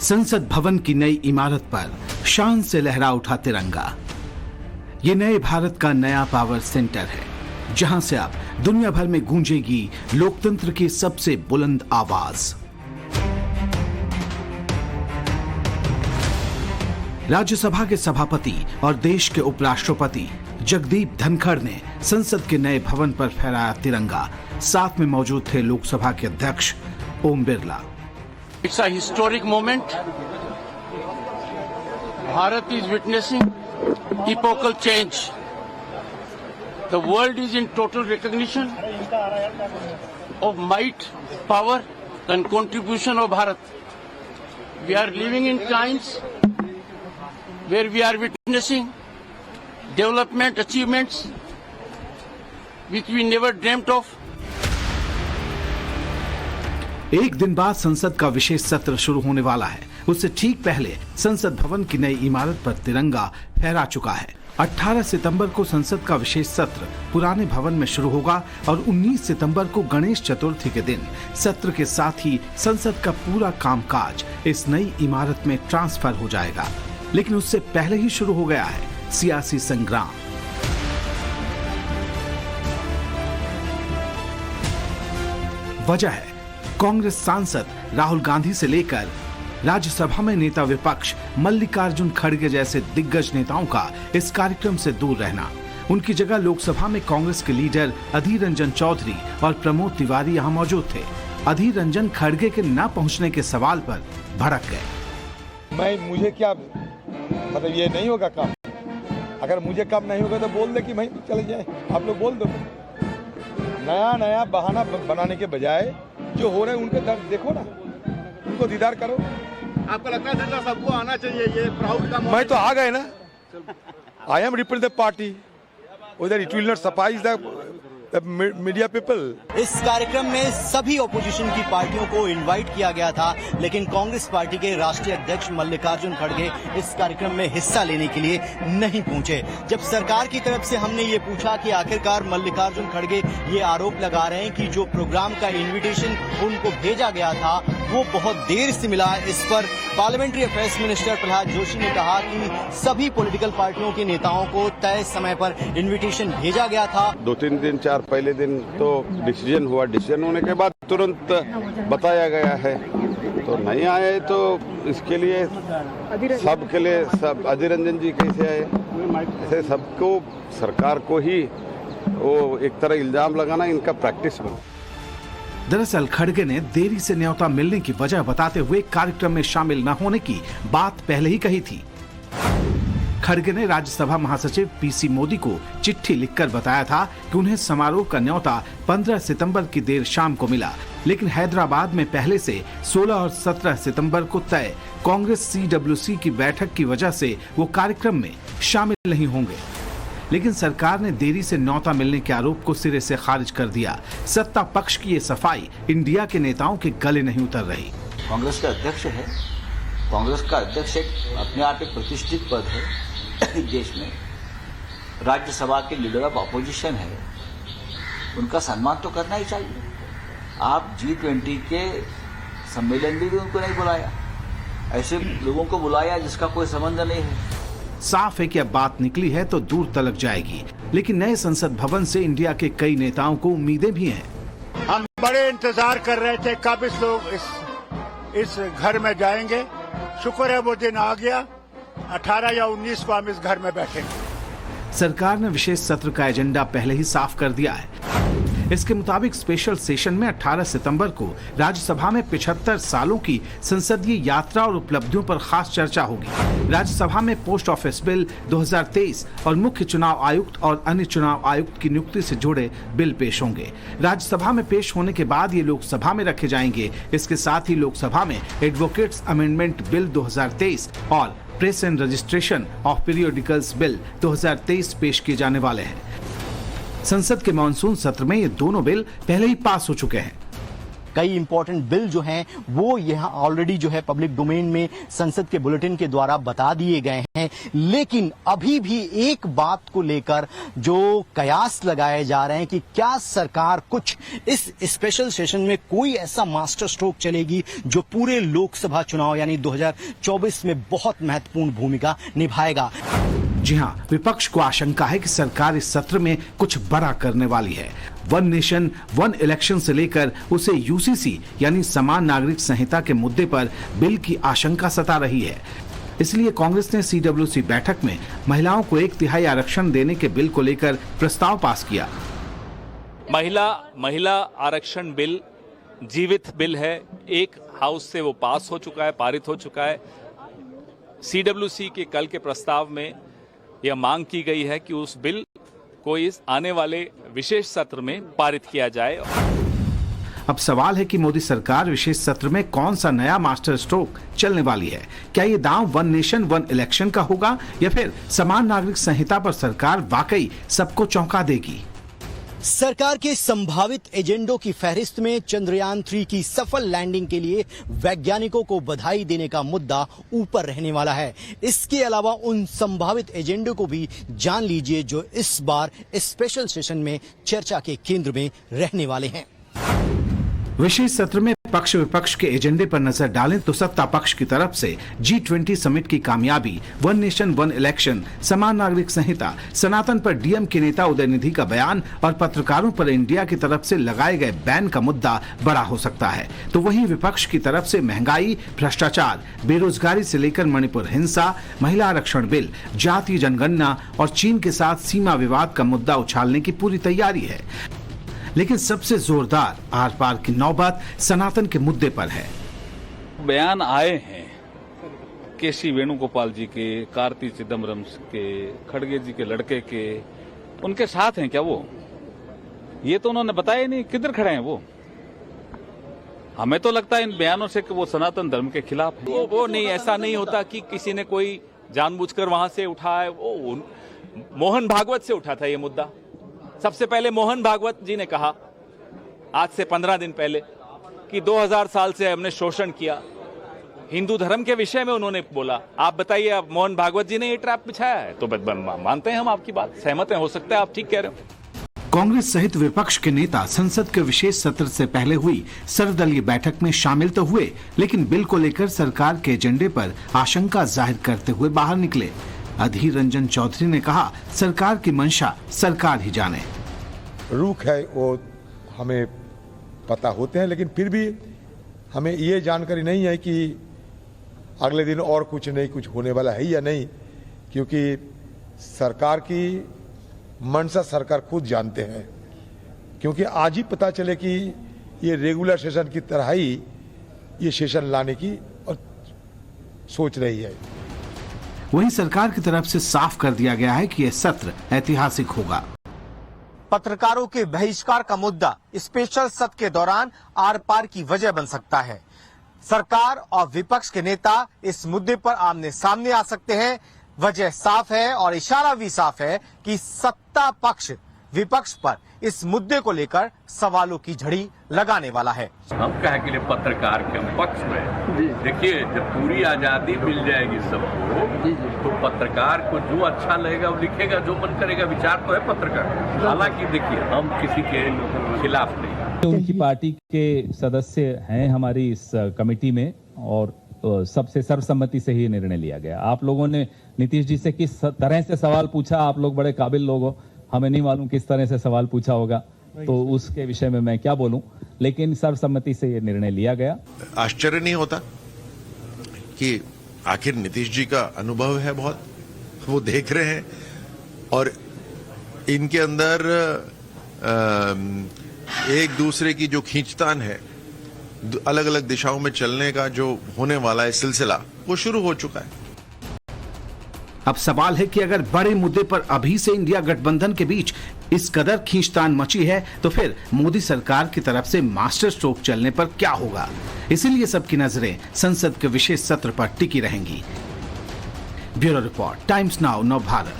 संसद भवन की नई इमारत पर शान से लहरा उठा तिरंगा। ये नए भारत का नया पावर सेंटर है, जहां से अब दुनिया भर में गूंजेगी लोकतंत्र की सबसे बुलंद आवाज। राज्यसभा के सभापति और देश के उपराष्ट्रपति जगदीप धनखड़ ने संसद के नए भवन पर फहराया तिरंगा। साथ में मौजूद थे लोकसभा के अध्यक्ष Om Birla. It's a historic moment. Bharat is witnessing epochal change. The world is in total recognition of might, power and contribution of Bharat. We are living in times where we are witnessing development achievements which we never dreamt of. एक दिन बाद संसद का विशेष सत्र शुरू होने वाला है। उससे ठीक पहले संसद भवन की नई इमारत पर तिरंगा फहरा चुका है। 18 सितंबर को संसद का विशेष सत्र पुराने भवन में शुरू होगा और 19 सितंबर को गणेश चतुर्थी के दिन सत्र के साथ ही संसद का पूरा कामकाज इस नई इमारत में ट्रांसफर हो जाएगा। लेकिन उससे पहले ही शुरू हो गया है सियासी संग्राम। वजह है कांग्रेस सांसद राहुल गांधी से लेकर राज्यसभा में नेता विपक्ष मल्लिकार्जुन खड़गे जैसे दिग्गज नेताओं का इस कार्यक्रम से दूर रहना। उनकी जगह लोकसभा में कांग्रेस के लीडर अधीर रंजन चौधरी और प्रमोद तिवारी यहां मौजूद थे। अधीर रंजन खड़गे के न पहुंचने के सवाल पर भड़क गए। मुझे क्या मतलब ये नहीं होगा काम। अगर मुझे काम नहीं होगा तो बोल दे कि भाई चले जाए, आप लोग बोल दो। नया बहाना बनाने के बजाय जो हो रहे हैं उनके दर्द देखो ना, उनको दीदार करो। आपको लगता है सबको आना चाहिए, ये प्राउड का मैं तो आ गए ना। I am represent the party, उधर it will not surprise the media people. इस कार्यक्रम में सभी ओपोजिशन की पार्टियों को इनवाइट किया गया था, लेकिन कांग्रेस पार्टी के राष्ट्रीय अध्यक्ष मल्लिकार्जुन खड़गे इस कार्यक्रम में हिस्सा लेने के लिए नहीं पहुंचे। जब सरकार की तरफ से हमने ये पूछा कि आखिरकार मल्लिकार्जुन खड़गे ये आरोप लगा रहे हैं कि जो प्रोग्राम का इन्विटेशन उनको भेजा गया था वो बहुत देर से मिला, इस पर parliamentary affairs minister Prahlad Joshi ने कहा कि सभी पॉलिटिकल पार्टियों के नेताओं को तय समय पर इन्विटेशन भेजा गया था। 2-3 दिन 4 पहले दिन तो डिसीजन हुआ, डिसीजन होने के बाद तुरंत बताया गया है, तो नहीं आए तो इसके लिए सबके लिए सब अधीर रंजन जी कैसे आए, ऐसे सबको सरकार को ही वो एक तरह इल्जाम लगाना इनका प्रैक्टिस बना। दरअसल खड़गे ने देरी से न्योता मिलने की वजह बताते हुए कार्यक्रम में शामिल न होने की बात पहले ही कही थी। खड़गे ने राज्यसभा महासचिव पीसी मोदी को चिट्ठी लिखकर बताया था कि उन्हें समारोह का न्योता 15 सितंबर की देर शाम को मिला, लेकिन हैदराबाद में पहले से 16 और 17 सितंबर को तय कांग्रेस CWC की बैठक की वजह से वो कार्यक्रम में शामिल नहीं होंगे। लेकिन सरकार ने देरी से न्योता मिलने के आरोप को सिरे से खारिज कर दिया। सत्ता पक्ष की ये सफाई इंडिया के नेताओं के गले नहीं उतर रही। कांग्रेस का अध्यक्ष है, कांग्रेस का अध्यक्ष अपने आप एक प्रतिष्ठित पद है देश में। राज्यसभा के लीडर ऑफ अपोजिशन है, उनका सम्मान तो करना ही चाहिए। आप G20 के सम्मेलन में भी उनको नहीं बुलाया, ऐसे लोगों को बुलाया जिसका कोई संबंध नहीं है। साफ है कि अब बात निकली है तो दूर तलक जाएगी, लेकिन नए संसद भवन से इंडिया के कई नेताओं को उम्मीदें भी हैं। हम बड़े इंतजार कर रहे थे कब इस लोग इस घर में जाएंगे। शुक्र है वो दिन आ गया। 18 या 19 को हम इस घर में बैठेंगे। सरकार ने विशेष सत्र का एजेंडा पहले ही साफ कर दिया है। इसके मुताबिक स्पेशल सेशन में 18 सितंबर को राज्यसभा में 75 सालों की संसदीय यात्रा और उपलब्धियों पर खास चर्चा होगी। राज्यसभा में पोस्ट ऑफिस बिल 2023 और मुख्य चुनाव आयुक्त और अन्य चुनाव आयुक्त की नियुक्ति से जुड़े बिल पेश होंगे। राज्यसभा में पेश होने के बाद ये लोकसभा में रखे जाएंगे। इसके साथ ही लोकसभा में एडवोकेट्स अमेंडमेंट बिल 2023 और press and registration of periodicals bill 2023 पेश किए जाने वाले हैं। संसद के मानसून सत्र में ये दोनों बिल पहले ही पास हो चुके हैं। कई इंपॉर्टेंट बिल जो हैं वो यहाँ ऑलरेडी जो है पब्लिक डोमेन में संसद के बुलेटिन के द्वारा बता दिए गए हैं। लेकिन अभी भी एक बात को लेकर जो कयास लगाए जा रहे हैं कि क्या सरकार कुछ इस स्पेशल सेशन में कोई ऐसा मास्टर स्ट्रोक चलेगी जो पूरे लोकसभा चुनाव यानी 2024 में बहुत महत्वपूर्ण भूमिका निभाएगा। जी हां, विपक्ष को आशंका है कि सरकार इस सत्र में कुछ बड़ा करने वाली है। वन नेशन वन इलेक्शन से लेकर उसे यूसीसी यानी समान नागरिक संहिता के मुद्दे पर बिल की आशंका सता रही है। इसलिए कांग्रेस ने सीडब्ल्यूसी बैठक में महिलाओं को 1/3 आरक्षण देने के बिल को लेकर प्रस्ताव पास किया। महिला आरक्षण बिल जीवित बिल है। एक हाउस से वो पास हो चुका है, पारित हो चुका है। सीडब्ल्यूसी के कल के प्रस्ताव में यह मांग की गई है कि उस बिल को इस आने वाले विशेष सत्र में पारित किया जाए। अब सवाल है कि मोदी सरकार विशेष सत्र में कौन सा नया मास्टर स्ट्रोक चलने वाली है। क्या ये दांव वन नेशन वन इलेक्शन का होगा या फिर समान नागरिक संहिता पर सरकार वाकई सबको चौंका देगी? सरकार के संभावित एजेंडों की फहरिस्त में चंद्रयान 3 की सफल लैंडिंग के लिए वैज्ञानिकों को बधाई देने का मुद्दा ऊपर रहने वाला है। इसके अलावा उन संभावित एजेंडों को भी जान लीजिए जो इस बार स्पेशल सेशन में चर्चा के केंद्र में रहने वाले हैं। विशेष सत्र में पक्ष विपक्ष के एजेंडे पर नजर डालें तो सत्ता पक्ष की तरफ से G20 समिट की कामयाबी, वन नेशन वन इलेक्शन, समान नागरिक संहिता, सनातन पर डीएम के नेता उदयनिधि का बयान और पत्रकारों पर इंडिया की तरफ से लगाए गए बैन का मुद्दा बड़ा हो सकता है। तो वहीं विपक्ष की तरफ से महंगाई, भ्रष्टाचार, बेरोजगारी से लेकर मणिपुर हिंसा, महिला आरक्षण बिल, जातीय जनगणना और चीन के साथ सीमा विवाद का मुद्दा उछालने की पूरी तैयारी है। लेकिन सबसे जोरदार आर पार की नौबत सनातन के मुद्दे पर है। बयान आए हैं केसी वेणुगोपाल जी के, कार्ति चिदम्बरम के, खड़गे जी के लड़के के, उनके साथ हैं क्या वो? ये तो उन्होंने बताया नहीं, किधर खड़े हैं वो? हमें तो लगता है इन बयानों से कि वो सनातन धर्म के खिलाफ है। वो नहीं, ऐसा नहीं होता कि किसी ने कोई जानबूझकर वहां से उठाया। वो मोहन भागवत से उठा था ये मुद्दा। सबसे पहले मोहन भागवत जी ने कहा आज से 15 दिन पहले कि 2000 साल से हमने शोषण किया। हिंदू धर्म के विषय में उन्होंने बोला। आप बताइए, अब मोहन भागवत जी ने ये ट्रैप बिछाया है? तो मानते हैं हम आपकी बात, सहमत हैं, हो सकता है आप ठीक कह रहे हो। कांग्रेस सहित विपक्ष के नेता संसद के विशेष सत्र से पहले हुई सर्वदलीय बैठक में शामिल तो हुए, लेकिन बिल को लेकर सरकार के एजेंडे पर आशंका जाहिर करते हुए बाहर निकले। अधीर रंजन चौधरी ने कहा, सरकार की मंशा सरकार ही जाने। रुख है वो हमें पता होते हैं, लेकिन फिर भी हमें ये जानकारी नहीं है कि अगले दिन और कुछ नहीं कुछ होने वाला है या नहीं, क्योंकि सरकार की मंशा सरकार खुद जानते हैं। क्योंकि आज ही पता चले कि ये रेगुलर सेशन की तरह ही ये सेशन लाने की और सोच रही है। वहीं सरकार की तरफ से साफ कर दिया गया है कि यह सत्र ऐतिहासिक होगा। पत्रकारों के बहिष्कार का मुद्दा स्पेशल सत्र के दौरान आर पार की वजह बन सकता है। सरकार और विपक्ष के नेता इस मुद्दे पर आमने सामने आ सकते हैं। वजह साफ है और इशारा भी साफ है कि सत्ता पक्ष विपक्ष पर इस मुद्दे को लेकर सवालों की झड़ी लगाने वाला है। हम कहे के लिए पत्रकार के पक्ष में देखिए, जब पूरी आजादी मिल जाएगी सबको, तो पत्रकार को जो अच्छा लगेगा वो लिखेगा, जो मन करेगा। विचार तो है पत्रकार। हालांकि देखिए, हम किसी के खिलाफ नहीं। उनकी पार्टी के सदस्य हैं हमारी इस कमेटी में और सबसे सर्वसम्मति से ही निर्णय लिया गया। आप लोगों ने नीतीश जी से किस तरह से सवाल पूछा, आप लोग बड़े काबिल लोग हो, हमें नहीं मालूम किस तरह से सवाल पूछा होगा, तो उसके विषय में मैं क्या बोलूं, लेकिन सर्वसम्मति से ये निर्णय लिया गया। आश्चर्य नहीं होता कि आखिर नीतीश जी का अनुभव है बहुत, वो देख रहे हैं और इनके अंदर एक दूसरे की जो खींचतान है, अलग अलग दिशाओं में चलने का जो होने वाला है सिलसिला, वो शुरू हो चुका है। अब सवाल है कि अगर बड़े मुद्दे पर अभी से इंडिया गठबंधन के बीच इस कदर खींचतान मची है, तो फिर मोदी सरकार की तरफ से मास्टर स्ट्रोक चलने पर क्या होगा? इसीलिए सबकी नजरें संसद के विशेष सत्र पर टिकी रहेंगी। ब्यूरो रिपोर्ट, टाइम्स नाउ, नव भारत।